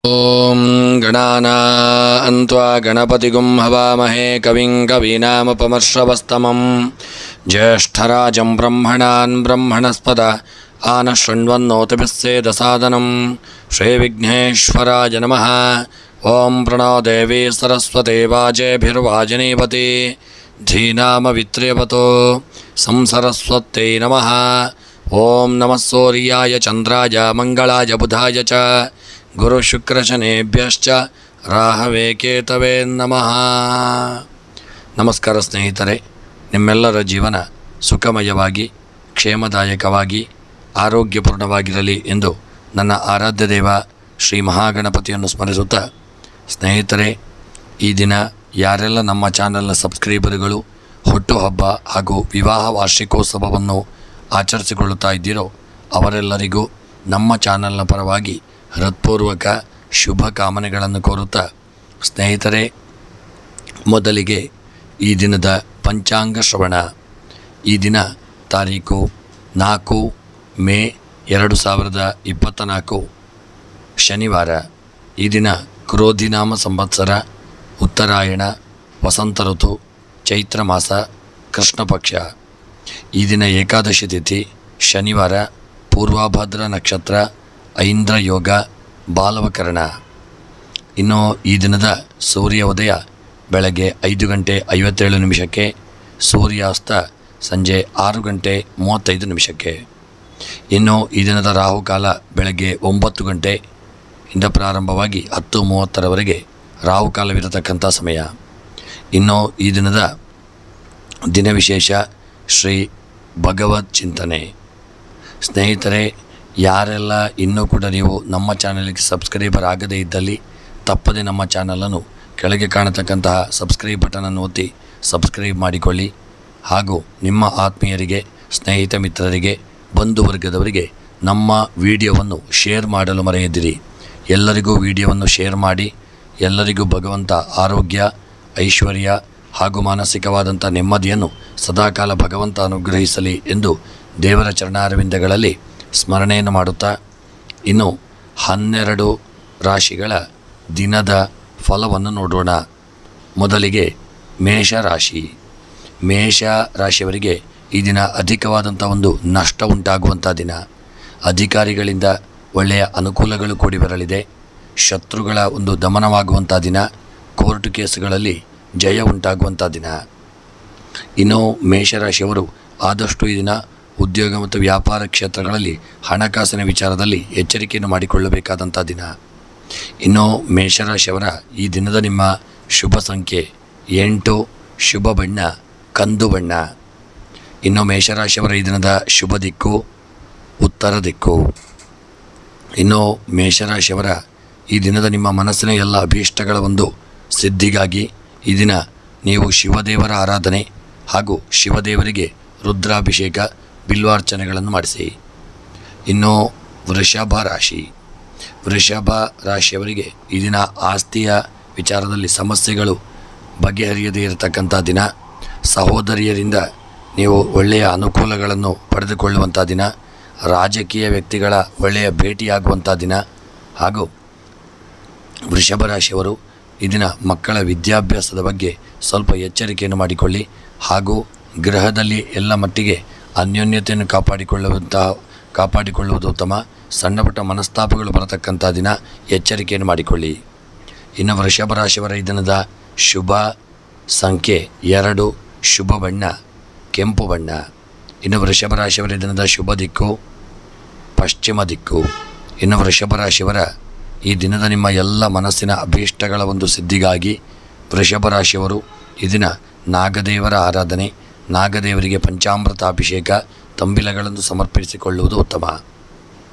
ಓಂ ಗಣಾನಾನ್ತ್ವಾ ಗಣಪತಿಗುಂ ಹವಾಮಹೇ ಕವಿಂ ಕವೀನಾಮುಪಮಶ್ರವಸ್ತಮಂ ಜ್ಯೇಷ್ಠರಾಜಂ ಬ್ರಹ್ಮಣಾನ್ ಬ್ರಹ್ಮಣಸ್ಪದ ಆನಶೃಣ್ವನ್ನೋತಿಭಿಸ್ಸೇದಸಾದನಂ ಶ್ರೀವಿಘ್ನೇಶ್ವರಾಯ ನಮಃ. ಓಂ ಪ್ರಣೋ ದೇವಿ ಸರಸ್ವತಿ ವಾಜೇಭಿರ್ವಾಜಿನೀವತಿ ಧೀನಾಮವಿತ್ರ್ಯವತೋ ಸಂಸರಸ್ವತ್ಯೈ ನಮಃ. ಓಂ ನಮಃ ಸೂರ್ಯಾಯ ಚಂದ್ರಾಯ ಮಂಗಳಾಯ ಬುಧಾಯ ಚ ಗುರುಶುಕ್ರಶನೇಭ್ಯಶ್ಚ ರಾಹವೇ ಕೇತವೇ ನಮಃ. ನಮಸ್ಕಾರ ಸ್ನೇಹಿತರೆ, ನಿಮ್ಮೆಲ್ಲರ ಜೀವನ ಸುಖಮಯವಾಗಿ ಕ್ಷೇಮದಾಯಕವಾಗಿ ಆರೋಗ್ಯಪೂರ್ಣವಾಗಿರಲಿ ಎಂದು ನನ್ನ ಆರಾಧ್ಯ ದೇವ ಶ್ರೀ ಮಹಾಗಣಪತಿಯನ್ನು ಸ್ಮರಿಸುತ್ತಾ, ಸ್ನೇಹಿತರೆ, ಈ ದಿನ ಯಾರೆಲ್ಲ ನಮ್ಮ ಚಾನಲ್ನ ಸಬ್ಸ್ಕ್ರೈಬರ್ಗಳು ಹುಟ್ಟುಹಬ್ಬ ಹಾಗೂ ವಿವಾಹ ವಾರ್ಷಿಕೋತ್ಸವವನ್ನು ಆಚರಿಸಿಕೊಳ್ಳುತ್ತಾ ಇದ್ದೀರೋ ಅವರೆಲ್ಲರಿಗೂ ನಮ್ಮ ಚಾನಲ್ನ ಪರವಾಗಿ ಹೃತ್ಪೂರ್ವಕ ಶುಭ ಕಾಮನೆಗಳನ್ನು ಕೋರುತ್ತಾ, ಸ್ನೇಹಿತರೆ, ಮೊದಲಿಗೆ ಈ ದಿನದ ಪಂಚಾಂಗ ಶ್ರವಣ. ಈ ದಿನ ತಾರೀಕು 4 ಮೇ 2024 ಶನಿವಾರ. ಈ ದಿನ ಕ್ರೋಧಿನಾಮ ಸಂವತ್ಸರ, ಉತ್ತರಾಯಣ, ವಸಂತ ಋತು, ಚೈತ್ರ ಮಾಸ, ಕೃಷ್ಣ ಪಕ್ಷ. ಈ ದಿನ ಏಕಾದಶಿ ತಿಥಿ ಶನಿವಾರ, ಪೂರ್ವಭದ್ರ ನಕ್ಷತ್ರ, ಐಂದ್ರ ಯೋಗ, ಬಾಲವಕರಣ. ಇನ್ನು ಈ ದಿನದ ಸೂರ್ಯ ಉದಯ ಬೆಳಗ್ಗೆ 5 ಗಂಟೆ 57 ನಿಮಿಷಕ್ಕೆ, ಸೂರ್ಯಾಸ್ತ ಸಂಜೆ 6 ಗಂಟೆ 35 ನಿಮಿಷಕ್ಕೆ. ಇನ್ನು ಈ ದಿನದ ರಾಹುಕಾಲ ಬೆಳಗ್ಗೆ 9 ಗಂಟೆ ಇಂದ ಪ್ರಾರಂಭವಾಗಿ 10:30ರವರೆಗೆ ರಾಹುಕಾಲವಿರತಕ್ಕಂಥ ಸಮಯ. ಇನ್ನು ಈ ದಿನದ ದಿನವಿಶೇಷ ಶ್ರೀ ಭಗವತ್ ಚಿಂತನೆ. ಸ್ನೇಹಿತರೆ, ಯಾರೆಲ್ಲ ಇನ್ನೂ ಕೂಡ ನೀವು ನಮ್ಮ ಚಾನಲ್ಗೆ ಸಬ್ಸ್ಕ್ರೈಬರ್ ಆಗದೇ ಇದ್ದಲ್ಲಿ ತಪ್ಪದೆ ನಮ್ಮ ಚಾನಲನ್ನು ಕೆಳಗೆ ಕಾಣತಕ್ಕಂತಹ ಸಬ್ಸ್ಕ್ರೈಬ್ ಬಟನನ್ನು ಒತ್ತಿ ಸಬ್ಸ್ಕ್ರೈಬ್ ಮಾಡಿಕೊಳ್ಳಿ. ಹಾಗೂ ನಿಮ್ಮ ಆತ್ಮೀಯರಿಗೆ, ಸ್ನೇಹಿತ ಮಿತ್ರರಿಗೆ, ಬಂಧು ವರ್ಗದವರಿಗೆ ನಮ್ಮ ವಿಡಿಯೋವನ್ನು ಶೇರ್ ಮಾಡಲು ಮರೆಯದಿರಿ. ಎಲ್ಲರಿಗೂ ವಿಡಿಯೋವನ್ನು ಶೇರ್ ಮಾಡಿ. ಎಲ್ಲರಿಗೂ ಭಗವಂತ ಆರೋಗ್ಯ, ಐಶ್ವರ್ಯ ಹಾಗೂ ಮಾನಸಿಕವಾದಂಥ ನೆಮ್ಮದಿಯನ್ನು ಸದಾಕಾಲ ಭಗವಂತ ಅನುಗ್ರಹಿಸಲಿ ಎಂದು ದೇವರ ಚರಣಾರವಿಂದಗಳಲ್ಲಿ ಸ್ಮರಣೆಯನ್ನು ಮಾಡುತ್ತಾ, ಇನ್ನು 12 ರಾಶಿಗಳ ದಿನದ ಫಲವನ್ನು ನೋಡೋಣ. ಮೊದಲಿಗೆ ಮೇಷರಾಶಿ. ಮೇಷ ರಾಶಿಯವರಿಗೆ ಈ ದಿನ ಅಧಿಕವಾದಂಥ ಒಂದು ನಷ್ಟ ಉಂಟಾಗುವಂಥ ದಿನ. ಅಧಿಕಾರಿಗಳಿಂದ ಒಳ್ಳೆಯ ಅನುಕೂಲಗಳು ಕೂಡಿ ಬರಲಿದೆ. ಶತ್ರುಗಳ ಒಂದು ದಮನವಾಗುವಂಥ ದಿನ. ಕೋರ್ಟ್ ಕೇಸುಗಳಲ್ಲಿ ಜಯ ಉಂಟಾಗುವಂಥ ದಿನ. ಇನ್ನು ಮೇಷರಾಶಿಯವರು ಆದಷ್ಟು ಈ ದಿನ ಉದ್ಯೋಗ ಮತ್ತು ವ್ಯಾಪಾರ ಕ್ಷೇತ್ರಗಳಲ್ಲಿ ಹಣಕಾಸಿನ ವಿಚಾರದಲ್ಲಿ ಎಚ್ಚರಿಕೆಯನ್ನು ಮಾಡಿಕೊಳ್ಳಬೇಕಾದಂಥ ದಿನ. ಇನ್ನು ಮೇಷರಾಶಿಯವರ ಈ ದಿನದ ನಿಮ್ಮ ಶುಭ ಸಂಖ್ಯೆ 8, ಶುಭ ಬಣ್ಣ ಕಂದು ಬಣ್ಣ. ಇನ್ನು ಮೇಷರಾಶಿಯವರ ಈ ದಿನದ ಶುಭ ದಿಕ್ಕು ಉತ್ತರ ದಿಕ್ಕು. ಇನ್ನು ಮೇಷರಾಶಿಯವರ ಈ ದಿನದ ನಿಮ್ಮ ಮನಸ್ಸಿನ ಎಲ್ಲ ಅಭೀಷ್ಟಗಳ ಒಂದು ಸಿದ್ಧಿಗಾಗಿ ಈ ದಿನ ನೀವು ಶಿವದೇವರ ಆರಾಧನೆ ಹಾಗೂ ಶಿವದೇವರಿಗೆ ರುದ್ರಾಭಿಷೇಕ, ಬಿಲ್ವಾರ್ಚನೆಗಳನ್ನು ಮಾಡಿಸಿ. ಇನ್ನು ವೃಷಭ ರಾಶಿ. ವೃಷಭ ರಾಶಿಯವರಿಗೆ ಈ ದಿನ ಆಸ್ತಿಯ ವಿಚಾರದಲ್ಲಿ ಸಮಸ್ಯೆಗಳು ಬಗೆಹರಿಯದೇ ಇರತಕ್ಕಂಥ ದಿನ. ಸಹೋದರಿಯರಿಂದ ನೀವು ಒಳ್ಳೆಯ ಅನುಕೂಲಗಳನ್ನು ಪಡೆದುಕೊಳ್ಳುವಂಥ ದಿನ. ರಾಜಕೀಯ ವ್ಯಕ್ತಿಗಳ ಒಳ್ಳೆಯ ಭೇಟಿಯಾಗುವಂಥ ದಿನ. ಹಾಗೂ ವೃಷಭ ರಾಶಿಯವರು ಈ ದಿನ ಮಕ್ಕಳ ವಿದ್ಯಾಭ್ಯಾಸದ ಬಗ್ಗೆ ಸ್ವಲ್ಪ ಎಚ್ಚರಿಕೆಯನ್ನು ಮಾಡಿಕೊಳ್ಳಿ. ಹಾಗೂ ಗೃಹದಲ್ಲಿ ಎಲ್ಲ ಮಟ್ಟಿಗೆ ಅನ್ಯೋನ್ಯತೆಯನ್ನು ಕಾಪಾಡಿಕೊಳ್ಳುವುದು ಉತ್ತಮ. ಸಣ್ಣ ಪುಟ್ಟ ಮನಸ್ತಾಪಗಳು ಬರತಕ್ಕಂಥ ದಿನ, ಎಚ್ಚರಿಕೆಯನ್ನು ಮಾಡಿಕೊಳ್ಳಿ. ಇನ್ನು ವೃಷಭ ರಾಶಿಯವರ ಈ ದಿನದ ಶುಭ ಸಂಖ್ಯೆ 2, ಶುಭ ಬಣ್ಣ ಕೆಂಪು ಬಣ್ಣ. ಇನ್ನು ವೃಷಭ ರಾಶಿಯವರ ಈ ದಿನದ ಶುಭ ದಿಕ್ಕು ಪಶ್ಚಿಮ ದಿಕ್ಕು. ಇನ್ನು ವೃಷಭ ರಾಶಿಯವರ ಈ ದಿನದ ನಿಮ್ಮ ಎಲ್ಲ ಮನಸ್ಸಿನ ಅಭೀಷ್ಟಗಳ ಒಂದು ಸಿದ್ಧಿಗಾಗಿ ವೃಷಭ ರಾಶಿಯವರು ಈ ದಿನ ನಾಗದೇವರ ಆರಾಧನೆ, ನಾಗದೇವರಿಗೆ ಪಂಚಾಮೃತ ಅಭಿಷೇಕ, ತಂಬಿಲಗಳನ್ನು ಸಮರ್ಪಿಸಿಕೊಳ್ಳುವುದು ಉತ್ತಮ.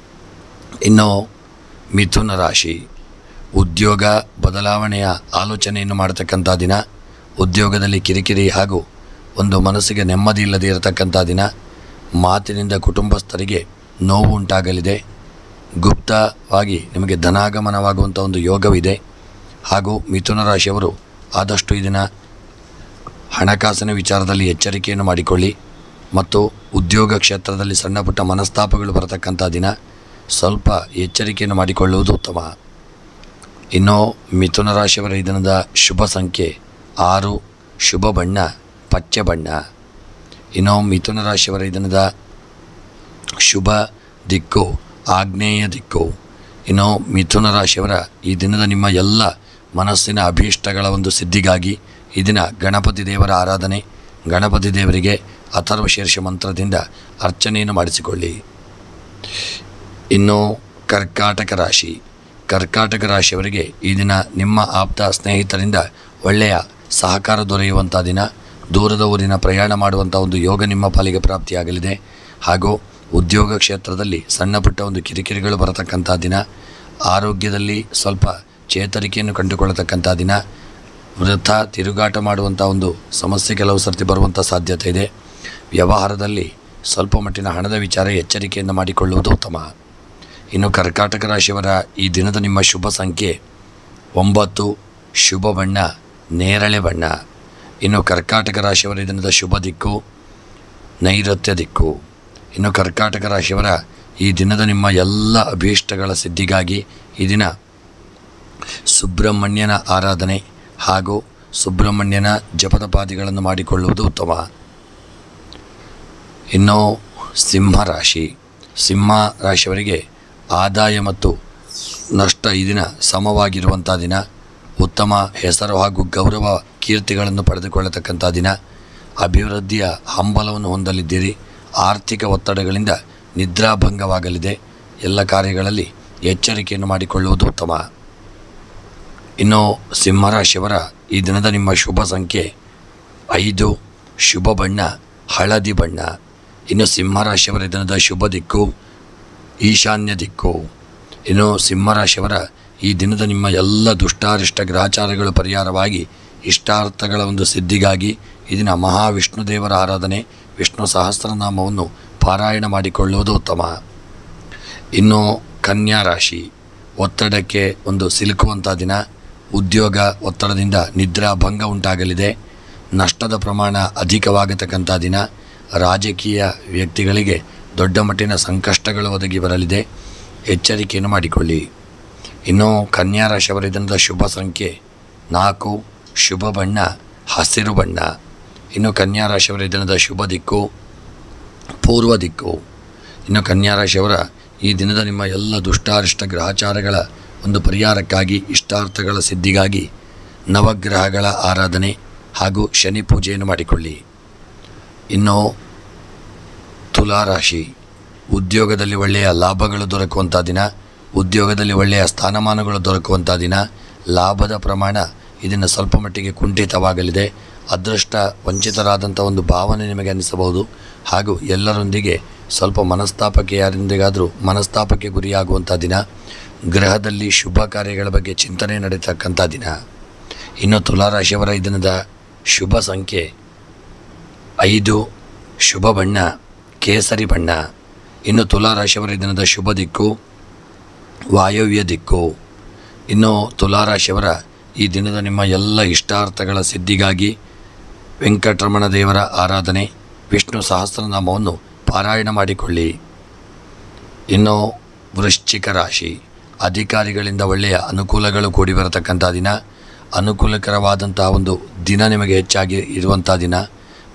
ಇನ್ನು ಮಿಥುನ ರಾಶಿ. ಉದ್ಯೋಗ ಬದಲಾವಣೆಯ ಆಲೋಚನೆಯನ್ನು ಮಾಡತಕ್ಕಂಥ ದಿನ. ಉದ್ಯೋಗದಲ್ಲಿ ಕಿರಿಕಿರಿ ಹಾಗೂ ಒಂದು ಮನಸ್ಸಿಗೆ ನೆಮ್ಮದಿ ಇಲ್ಲದೆ ಇರತಕ್ಕಂಥ ದಿನ. ಮಾತಿನಿಂದ ಕುಟುಂಬಸ್ಥರಿಗೆ ನೋವು ಉಂಟಾಗಲಿದೆ. ಗುಪ್ತವಾಗಿ ನಿಮಗೆ ಧನಾಗಮನವಾಗುವಂಥ ಒಂದು ಯೋಗವಿದೆ. ಹಾಗೂ ಮಿಥುನ ರಾಶಿಯವರು ಆದಷ್ಟು ಈ ದಿನ ಹಣಕಾಸಿನ ವಿಚಾರದಲ್ಲಿ ಎಚ್ಚರಿಕೆಯನ್ನು ಮಾಡಿಕೊಳ್ಳಿ. ಮತ್ತು ಉದ್ಯೋಗ ಕ್ಷೇತ್ರದಲ್ಲಿ ಸಣ್ಣ ಪುಟ್ಟ ಮನಸ್ತಾಪಗಳು ಬರತಕ್ಕಂಥ ದಿನ. ಸ್ವಲ್ಪ ಎಚ್ಚರಿಕೆಯನ್ನು ಮಾಡಿಕೊಳ್ಳುವುದು ಉತ್ತಮ. ಇನ್ನು ಮಿಥುನ ರಾಶಿಯವರ ಈ ದಿನದ ಶುಭ ಸಂಖ್ಯೆ 6, ಶುಭ ಬಣ್ಣ ಪಚ್ಚೆ ಬಣ್ಣ. ಇನ್ನು ಮಿಥುನ ರಾಶಿಯವರ ಈ ದಿನದ ಶುಭ ದಿಕ್ಕು ಆಗ್ನೇಯ ದಿಕ್ಕು. ಇನ್ನು ಮಿಥುನ ರಾಶಿಯವರ ಈ ದಿನದ ನಿಮ್ಮ ಎಲ್ಲ ಮನಸ್ಸಿನ ಅಭೀಷ್ಟಗಳ ಒಂದು ಸಿದ್ಧಿಗಾಗಿ ಈ ದಿನ ಗಣಪತಿ ದೇವರ ಆರಾಧನೆ, ಗಣಪತಿ ದೇವರಿಗೆ ಅಥರ್ವ ಶೀರ್ಷ ಮಂತ್ರದಿಂದ ಅರ್ಚನೆಯನ್ನು ಮಾಡಿಸಿಕೊಳ್ಳಿ. ಇನ್ನು ಕರ್ಕಾಟಕ ರಾಶಿಯವರಿಗೆ ಈ ದಿನ ನಿಮ್ಮ ಆಪ್ತ ಸ್ನೇಹಿತರಿಂದ ಒಳ್ಳೆಯ ಸಹಕಾರ ದೊರೆಯುವಂಥ ದಿನ. ದೂರದ ಊರಿನ ಪ್ರಯಾಣ ಮಾಡುವಂಥ ಒಂದು ಯೋಗ ನಿಮ್ಮ ಪಾಲಿಗೆ ಪ್ರಾಪ್ತಿಯಾಗಲಿದೆ. ಹಾಗೂ ಉದ್ಯೋಗ ಕ್ಷೇತ್ರದಲ್ಲಿ ಸಣ್ಣ ಪುಟ್ಟ ಒಂದು ಕಿರಿಕಿರಿಗಳು ಬರತಕ್ಕಂಥ ದಿನ. ಆರೋಗ್ಯದಲ್ಲಿ ಸ್ವಲ್ಪ ಚೇತರಿಕೆಯನ್ನು ಕಂಡುಕೊಳ್ಳತಕ್ಕಂಥ ದಿನ. ವೃಥ ತಿರುಗಾಟ ಮಾಡುವಂಥ ಒಂದು ಸಮಸ್ಯೆ ಕೆಲವು ಸರ್ತಿ ಬರುವಂಥ ಸಾಧ್ಯತೆ ಇದೆ. ವ್ಯವಹಾರದಲ್ಲಿ ಸ್ವಲ್ಪ ಮಟ್ಟಿನ ಹಣದ ವಿಚಾರ ಎಚ್ಚರಿಕೆಯನ್ನು ಮಾಡಿಕೊಳ್ಳುವುದು ಉತ್ತಮ. ಇನ್ನು ಕರ್ಕಾಟಕ ರಾಶಿಯವರ ಈ ದಿನದ ನಿಮ್ಮ ಶುಭ ಸಂಖ್ಯೆ 9, ಶುಭ ಬಣ್ಣ ನೇರಳೆ ಬಣ್ಣ. ಇನ್ನು ಕರ್ಕಾಟಕ ರಾಶಿಯವರ ಈ ದಿನದ ಶುಭ ದಿಕ್ಕು ನೈಋತ್ಯ ದಿಕ್ಕು. ಇನ್ನು ಕರ್ಕಾಟಕ ರಾಶಿಯವರ ಈ ದಿನದ ನಿಮ್ಮ ಎಲ್ಲ ಅಭೀಷ್ಟಗಳ ಸಿದ್ಧಿಗಾಗಿ ಈ ದಿನ ಸುಬ್ರಹ್ಮಣ್ಯನ ಆರಾಧನೆ ಹಾಗೂ ಸುಬ್ರಹ್ಮಣ್ಯನ ಜಪತಪಾದಿಗಳನ್ನು ಮಾಡಿಕೊಳ್ಳುವುದು ಉತ್ತಮ. ಇನ್ನು ಸಿಂಹ ರಾಶಿಯವರಿಗೆ ಆದಾಯ ಮತ್ತು ನಷ್ಟ ಈ ದಿನ ಸಮವಾಗಿರುವಂಥ ದಿನ. ಉತ್ತಮ ಹೆಸರು ಹಾಗೂ ಗೌರವ ಕೀರ್ತಿಗಳನ್ನು ಪಡೆದುಕೊಳ್ಳತಕ್ಕಂಥ ದಿನ. ಅಭಿವೃದ್ಧಿಯ ಹಂಬಲವನ್ನು ಹೊಂದಲಿದ್ದೀರಿ. ಆರ್ಥಿಕ ಒತ್ತಡಗಳಿಂದ ನಿದ್ರಾಭಂಗವಾಗಲಿದೆ. ಎಲ್ಲ ಕಾರ್ಯಗಳಲ್ಲಿ ಎಚ್ಚರಿಕೆಯನ್ನು ಮಾಡಿಕೊಳ್ಳುವುದು ಉತ್ತಮ. ಇನ್ನು ಸಿಂಹರಾಶಿಯವರ ಈ ದಿನದ ನಿಮ್ಮ ಶುಭ ಸಂಖ್ಯೆ 5, ಶುಭ ಬಣ್ಣ ಹಳದಿ ಬಣ್ಣ. ಇನ್ನು ಸಿಂಹರಾಶಿಯವರ ದಿನದ ಶುಭ ದಿಕ್ಕು ಈಶಾನ್ಯ ದಿಕ್ಕು. ಇನ್ನು ಸಿಂಹರಾಶಿಯವರ ಈ ದಿನದ ನಿಮ್ಮ ಎಲ್ಲ ದುಷ್ಟಾರಿಷ್ಟ ಗ್ರಹಚಾರಗಳು ಪರಿಹಾರವಾಗಿ ಇಷ್ಟಾರ್ಥಗಳ ಒಂದು ಸಿದ್ಧಿಗಾಗಿ ಈ ದಿನ ಮಹಾವಿಷ್ಣು ದೇವರ ಆರಾಧನೆ, ವಿಷ್ಣು ಸಹಸ್ರನಾಮವನ್ನು ಪಾರಾಯಣ ಮಾಡಿಕೊಳ್ಳುವುದು ಉತ್ತಮ. ಇನ್ನು ಕನ್ಯಾ ರಾಶಿ ಒತ್ತಡಕ್ಕೆ ಒಂದು ಸಿಲುಕುವಂಥ ದಿನ. ಉದ್ಯೋಗ ಒತ್ತಡದಿಂದ ನಿದ್ರಾಭಂಗ ಉಂಟಾಗಲಿದೆ. ನಷ್ಟದ ಪ್ರಮಾಣ ಅಧಿಕವಾಗತಕ್ಕಂಥ ದಿನ. ರಾಜಕೀಯ ವ್ಯಕ್ತಿಗಳಿಗೆ ದೊಡ್ಡ ಮಟ್ಟಿನ ಸಂಕಷ್ಟಗಳು ಒದಗಿ ಬರಲಿದೆ. ಎಚ್ಚರಿಕೆಯನ್ನು ಮಾಡಿಕೊಳ್ಳಿ. ಇನ್ನು ಕನ್ಯಾ ರಾಶಿಯವರ ದಿನದ ಶುಭ ಸಂಖ್ಯೆ 4, ಶುಭ ಬಣ್ಣ ಹಸಿರು ಬಣ್ಣ. ಇನ್ನು ಕನ್ಯಾ ರಾಶಿಯವರ ದಿನದ ಶುಭ ದಿಕ್ಕು ಪೂರ್ವ ದಿಕ್ಕು. ಇನ್ನು ಕನ್ಯಾ ರಾಶಿಯವರ ಈ ದಿನದ ನಿಮ್ಮ ಎಲ್ಲ ದುಷ್ಟಾರಿಷ್ಟ ಗ್ರಹಚಾರಗಳ ಒಂದು ಪರಿಹಾರಕ್ಕಾಗಿ ಇಷ್ಟಾರ್ಥಗಳ ಸಿದ್ಧಿಗಾಗಿ ನವಗ್ರಹಗಳ ಆರಾಧನೆ ಹಾಗೂ ಶನಿ ಪೂಜೆಯನ್ನು ಮಾಡಿಕೊಳ್ಳಿ. ಇನ್ನು ತುಲಾರಾಶಿ ಉದ್ಯೋಗದಲ್ಲಿ ಒಳ್ಳೆಯ ಲಾಭಗಳು ದೊರಕುವಂಥ ದಿನ. ಉದ್ಯೋಗದಲ್ಲಿ ಒಳ್ಳೆಯ ಸ್ಥಾನಮಾನಗಳು ದೊರಕುವಂಥ ದಿನ. ಲಾಭದ ಪ್ರಮಾಣ ಇದನ್ನು ಸ್ವಲ್ಪ ಮಟ್ಟಿಗೆ ಕುಂಠಿತವಾಗಲಿದೆ. ಅದೃಷ್ಟ ವಂಚಿತರಾದಂಥ ಒಂದು ಭಾವನೆ ನಿಮಗೆ ಅನ್ನಿಸಬಹುದು. ಹಾಗೂ ಎಲ್ಲರೊಂದಿಗೆ ಸ್ವಲ್ಪ ಮನಸ್ತಾಪಕ್ಕೆ ಯಾರಿಂದಿಗಾದರೂ ಮನಸ್ತಾಪಕ್ಕೆ ಗುರಿಯಾಗುವಂಥ ದಿನ. ಗ್ರಹದಲ್ಲಿ ಶುಭ ಕಾರ್ಯಗಳ ಬಗ್ಗೆ ಚಿಂತನೆ ನಡೀತಕ್ಕಂಥ ದಿನ. ಇನ್ನು ತುಲಾರಾಶಿಯವರ ಈ ದಿನದ ಶುಭ ಸಂಖ್ಯೆ 5, ಶುಭ ಬಣ್ಣ ಕೇಸರಿ ಬಣ್ಣ. ಇನ್ನು ತುಲಾರಾಶಿಯವರ ಈ ದಿನದ ಶುಭ ದಿಕ್ಕು ವಾಯವ್ಯ ದಿಕ್ಕು. ಇನ್ನು ತುಲಾರಾಶಿಯವರ ಈ ದಿನದ ನಿಮ್ಮ ಎಲ್ಲ ಇಷ್ಟಾರ್ಥಗಳ ಸಿದ್ಧಿಗಾಗಿ ವೆಂಕಟರಮಣ ದೇವರ ಆರಾಧನೆ, ವಿಷ್ಣು ಸಹಸ್ರನಾಮವನ್ನು ಪಾರಾಯಣ ಮಾಡಿಕೊಳ್ಳಿ. ಇನ್ನು ವೃಶ್ಚಿಕ ರಾಶಿ ಅಧಿಕಾರಿಗಳಿಂದ ಒಳ್ಳೆಯ ಅನುಕೂಲಗಳು ಕೂಡಿ ಬರತಕ್ಕಂಥ ದಿನ. ಅನುಕೂಲಕರವಾದಂತಹ ಒಂದು ದಿನ ನಿಮಗೆ ಹೆಚ್ಚಾಗಿ ಇರುವಂಥ ದಿನ.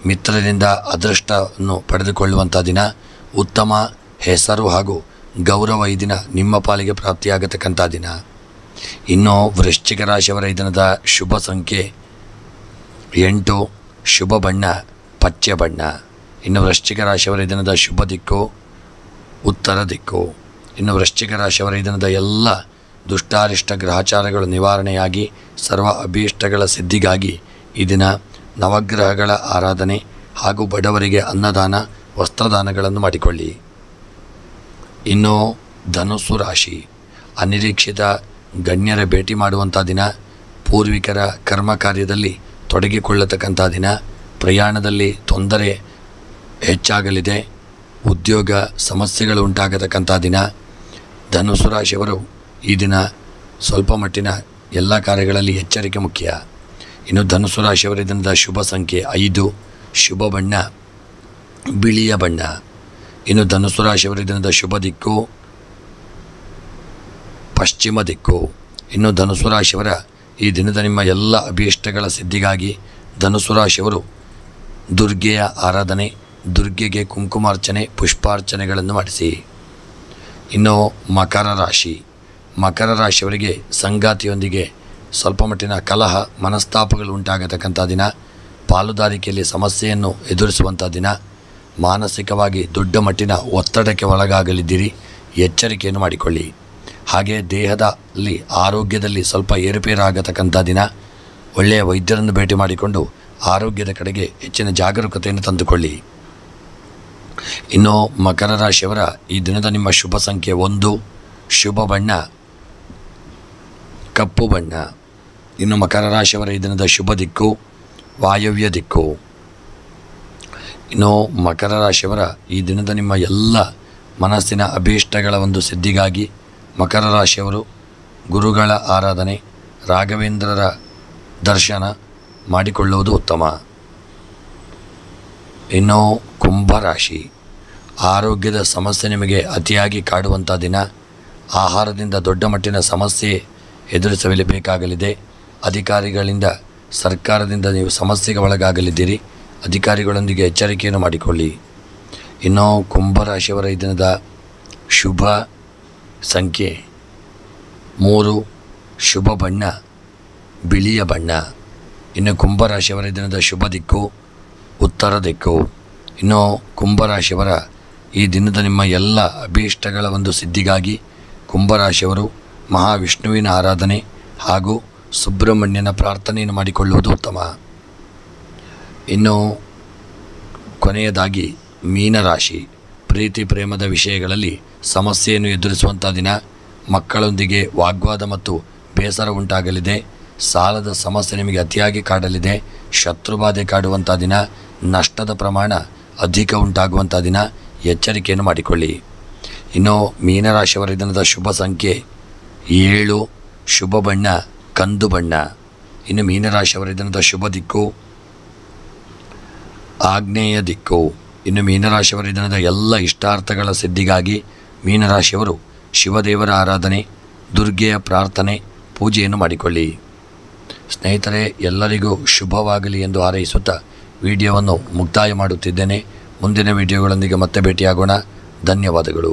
ಮಿತ್ರರಿಂದ ಅದೃಷ್ಟವನ್ನು ಪಡೆದುಕೊಳ್ಳುವಂಥ ದಿನ. ಉತ್ತಮ ಹೆಸರು ಹಾಗೂ ಗೌರವ ಈ ದಿನ ನಿಮ್ಮ ಪಾಲಿಗೆ ಪ್ರಾಪ್ತಿಯಾಗತಕ್ಕಂಥ ದಿನ. ಇನ್ನು ವೃಶ್ಚಿಕ ರಾಶಿಯವರ ಈ ದಿನದ ಶುಭ ಸಂಖ್ಯೆ 8, ಶುಭ ಬಣ್ಣ ಪಚ್ಚೆ ಬಣ್ಣ. ಇನ್ನು ವೃಶ್ಚಿಕ ರಾಶಿಯವರ ಈ ದಿನದ ಶುಭ ದಿಕ್ಕು ಉತ್ತರ ದಿಕ್ಕು. ಇನ್ನು ವೃಶ್ಚಿಕ ರಾಶಿಯವರ ಈ ದಿನದ ಎಲ್ಲ ದುಷ್ಟಾರಿಷ್ಟ ಗ್ರಹಚಾರಗಳು ನಿವಾರಣೆಯಾಗಿ ಸರ್ವ ಅಭೀಷ್ಟಗಳ ಸಿದ್ಧಿಗಾಗಿ ಈ ದಿನ ನವಗ್ರಹಗಳ ಆರಾಧನೆ ಹಾಗೂ ಬಡವರಿಗೆ ಅನ್ನದಾನ ವಸ್ತ್ರದಾನಗಳನ್ನು ಮಾಡಿಕೊಳ್ಳಿ. ಇನ್ನು ಧನುಸ್ಸು ರಾಶಿ ಅನಿರೀಕ್ಷಿತ ಗಣ್ಯರ ಭೇಟಿ ಮಾಡುವಂಥ ದಿನ. ಪೂರ್ವಿಕರ ಕರ್ಮ ಕಾರ್ಯದಲ್ಲಿ ತೊಡಗಿಕೊಳ್ಳತಕ್ಕಂಥ ದಿನ. ಪ್ರಯಾಣದಲ್ಲಿ ತೊಂದರೆ ಹೆಚ್ಚಾಗಲಿದೆ. ಉದ್ಯೋಗ ಸಮಸ್ಯೆಗಳು ಉಂಟಾಗತಕ್ಕಂಥ ದಿನ. ಧನುಸ್ಸು ರಾಶಿಯವರು ಈ ದಿನ ಸ್ವಲ್ಪ ಮಟ್ಟಿನ ಎಲ್ಲ ಕಾರ್ಯಗಳಲ್ಲಿ ಎಚ್ಚರಿಕೆ ಮುಖ್ಯ. ಇನ್ನು ಧನುಸ್ಸು ರಾಶಿಯವರ ದಿನದ ಶುಭ ಸಂಖ್ಯೆ 5, ಶುಭ ಬಣ್ಣ ಬಿಳಿಯ ಬಣ್ಣ. ಇನ್ನು ಧನುಸ್ಸು ರಾಶಿಯವರ ದಿನದ ಶುಭ ದಿಕ್ಕು ಪಶ್ಚಿಮ ದಿಕ್ಕು. ಇನ್ನು ಧನುಸು ರಾಶಿಯವರ ಈ ದಿನದ ನಿಮ್ಮ ಎಲ್ಲ ಅಭೀಷ್ಟಗಳ ಸಿದ್ಧಿಗಾಗಿ ಧನುಸು ರಾಶಿಯವರು ದುರ್ಗೆಯ ಆರಾಧನೆ, ದುರ್ಗೆಗೆ ಕುಂಕುಮಾರ್ಚನೆ, ಪುಷ್ಪಾರ್ಚನೆಗಳನ್ನು ಮಾಡಿಸಿ. ಇನ್ನು ಮಕರ ರಾಶಿಯವರಿಗೆ ಸಂಗಾತಿಯೊಂದಿಗೆ ಸ್ವಲ್ಪ ಮಟ್ಟಿನ ಕಲಹ, ಮನಸ್ತಾಪಗಳು ಉಂಟಾಗತಕ್ಕಂಥ ದಿನ, ಪಾಲುದಾರಿಕೆಯಲ್ಲಿ ಸಮಸ್ಯೆಯನ್ನು ಎದುರಿಸುವಂಥ ದಿನ, ಮಾನಸಿಕವಾಗಿ ದೊಡ್ಡ ಮಟ್ಟಿನ ಒತ್ತಡಕ್ಕೆ ಒಳಗಾಗಲಿದ್ದೀರಿ. ಎಚ್ಚರಿಕೆಯನ್ನು ಮಾಡಿಕೊಳ್ಳಿ. ಹಾಗೆ ದೇಹದಲ್ಲಿ ಆರೋಗ್ಯದಲ್ಲಿ ಸ್ವಲ್ಪ ಏರುಪೇರಾಗತಕ್ಕಂಥ ದಿನ. ಒಳ್ಳೆಯ ವೈದ್ಯರನ್ನು ಭೇಟಿ ಮಾಡಿಕೊಂಡು ಆರೋಗ್ಯದ ಕಡೆಗೆ ಹೆಚ್ಚಿನ ಜಾಗರೂಕತೆಯನ್ನು ತಂದುಕೊಳ್ಳಿ. ಇನ್ನು ಮಕರ ರಾಶಿಯವರ ಈ ದಿನದ ನಿಮ್ಮ ಶುಭ ಸಂಖ್ಯೆ 1, ಶುಭ ಬಣ್ಣ ಕಪ್ಪು ಬಣ್ಣ. ಇನ್ನು ಮಕರ ರಾಶಿಯವರ ಈ ದಿನದ ಶುಭ ದಿಕ್ಕು ವಾಯವ್ಯ ದಿಕ್ಕು. ಇನ್ನು ಮಕರ ರಾಶಿಯವರ ಈ ದಿನದ ನಿಮ್ಮ ಎಲ್ಲ ಮನಸ್ಸಿನ ಅಭೀಷ್ಟಗಳ ಒಂದು ಸಿದ್ಧಿಗಾಗಿ ಮಕರ ರಾಶಿಯವರು ಗುರುಗಳ ಆರಾಧನೆ, ರಾಘವೇಂದ್ರರ ದರ್ಶನ ಮಾಡಿಕೊಳ್ಳುವುದು ಉತ್ತಮ. ಇನ್ನು ಕುಂಭರಾಶಿ, ಆರೋಗ್ಯದ ಸಮಸ್ಯೆ ನಿಮಗೆ ಅತಿಯಾಗಿ ಕಾಡುವಂಥ ದಿನ. ಆಹಾರದಿಂದ ದೊಡ್ಡ ಮಟ್ಟಿನ ಸಮಸ್ಯೆ ಎದುರಿಸಬೇಕಾಗಲಿದೆ. ಅಧಿಕಾರಿಗಳಿಂದ, ಸರ್ಕಾರದಿಂದ ನೀವು ಸಮಸ್ಯೆಗೆ ಒಳಗಾಗಲಿದ್ದೀರಿ. ಅಧಿಕಾರಿಗಳೊಂದಿಗೆ ಎಚ್ಚರಿಕೆಯನ್ನು ಮಾಡಿಕೊಳ್ಳಿ. ಇನ್ನು ಕುಂಭರಾಶಿಯವರ ಈ ದಿನದ ಶುಭ ಸಂಖ್ಯೆ 3, ಶುಭ ಬಣ್ಣ ಬಿಳಿಯ ಬಣ್ಣ. ಇನ್ನು ಕುಂಭರಾಶಿಯವರ ದಿನದ ಶುಭ ದಿಕ್ಕು ಉತ್ತರ ದಿಕ್ಕು. ಇನ್ನು ಕುಂಭರಾಶಿಯವರ ಈ ದಿನದ ನಿಮ್ಮ ಎಲ್ಲ ಅಭೀಷ್ಟಗಳ ಒಂದು ಸಿದ್ಧಿಗಾಗಿ ಕುಂಭರಾಶಿಯವರು ಮಹಾವಿಷ್ಣುವಿನ ಆರಾಧನೆ ಹಾಗೂ ಸುಬ್ರಹ್ಮಣ್ಯನ ಪ್ರಾರ್ಥನೆಯನ್ನು ಮಾಡಿಕೊಳ್ಳುವುದು ಉತ್ತಮ. ಇನ್ನು ಕೊನೆಯದಾಗಿ ಮೀನರಾಶಿ, ಪ್ರೀತಿ ಪ್ರೇಮದ ವಿಷಯಗಳಲ್ಲಿ ಸಮಸ್ಯೆಯನ್ನು ಎದುರಿಸುವಂಥ ದಿನ. ಮಕ್ಕಳೊಂದಿಗೆ ವಾಗ್ವಾದ ಮತ್ತು ಬೇಸರ ಉಂಟಾಗಲಿದೆ. ಸಾಲದ ಸಮಸ್ಯೆ ನಿಮಗೆ ಅತಿಯಾಗಿ ಕಾಡಲಿದೆ. ಶತ್ರುಬಾಧೆ ಕಾಡುವಂಥ ದಿನ. ನಷ್ಟದ ಪ್ರಮಾಣ ಅಧಿಕ ಉಂಟಾಗುವಂಥ ದಿನ. ಎಚ್ಚರಿಕೆಯನ್ನು ಮಾಡಿಕೊಳ್ಳಿ. ಇನ್ನು ಮೀನರಾಶಿಯವರ ದಿನದ ಶುಭ ಸಂಖ್ಯೆ 7, ಶುಭ ಬಣ್ಣ ಕಂದು ಬಣ್ಣ. ಇನ್ನು ಮೀನರಾಶಿಯವರ ದಿನದ ಶುಭ ದಿಕ್ಕು ಆಗ್ನೇಯ ದಿಕ್ಕು. ಇನ್ನು ಮೀನರಾಶಿಯವರ ದಿನದ ಎಲ್ಲ ಇಷ್ಟಾರ್ಥಗಳ ಸಿದ್ಧಿಗಾಗಿ ಮೀನರಾಶಿಯವರು ಶಿವದೇವರ ಆರಾಧನೆ, ದುರ್ಗೆಯ ಪ್ರಾರ್ಥನೆ, ಪೂಜೆಯನ್ನು ಮಾಡಿಕೊಳ್ಳಿ. ಸ್ನೇಹಿತರೆ, ಎಲ್ಲರಿಗೂ ಶುಭವಾಗಲಿ ಎಂದು ಹಾರೈಸುತ್ತಾ ವಿಡಿಯೋವನ್ನು ಮುಕ್ತಾಯ ಮಾಡುತ್ತಿದ್ದೇನೆ. ಮುಂದಿನ ವಿಡಿಯೋಗಳೊಂದಿಗೆ ಮತ್ತೆ ಭೇಟಿಯಾಗೋಣ. ಧನ್ಯವಾದಗಳು.